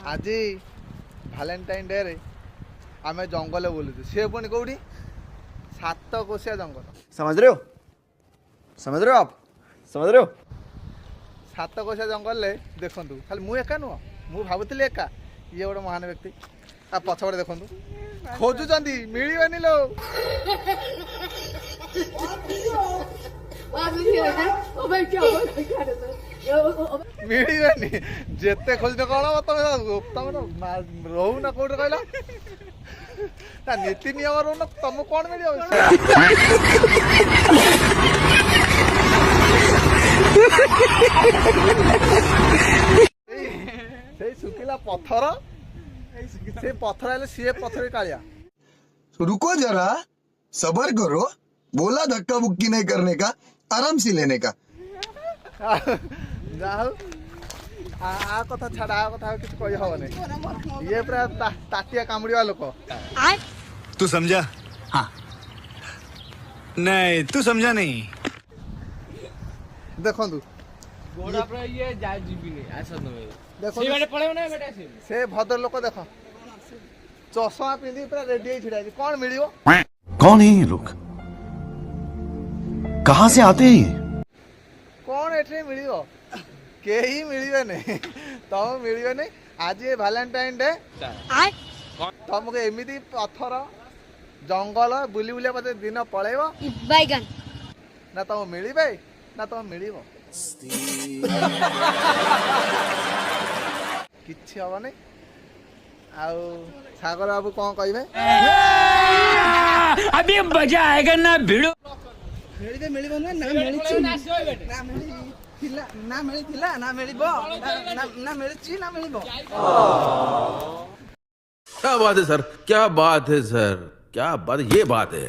आज भैलेटाइन डे रे आम जंगल बुलुचु सी पुणी कौटी 7 कोशिया जंगल समझ रहे हो आप समझ रहे हो 7 कोशिया जंगल रे देखु खाली मु एका नुह मु भावुली एका ये गोटे महान व्यक्ति आ पछपटे देखु खोजुंट मिलबनी लो मिलबनी जिते खोज कौन तुम रोहु ना कौट कहल नीति नियम रोन तुमको कौन मिल सुखिला पत्थर से पत्थर आले सी पत्थर कालिया रुको जरा सबर करो बोला धक्का मुक्की नहीं करने का आराम से लेने का आ कथा छाड़ा आ कथा किसी कही हबनी ये पूरा ताटिया कामुड़िया लोक तू समझा? हाँ नहीं तू समझा नहीं। देखु से भद्र लोक देख चषमा पिंधि पूरा रेडी छिड़ा कौन मिल कौन है ये लोग कहाँ से आते हैं ये कौन एठे मिल कहीं मिलबे नहीं तुम मिलबे नहीं आज ये भैलेटाइन डे तुमको एमती पत्थर जंगल बुली बुलिया पते दिन पलैब बैगन ना तुम मिलबे ना तुम मिल किछि हबनी आउ सागर बाबू कौन कहे अभी मजा आएगा ना भिड़ो मिलबे ना मिली ना मिली ना मिल क्या बात है सर क्या बात है सर क्या बात ये बात है।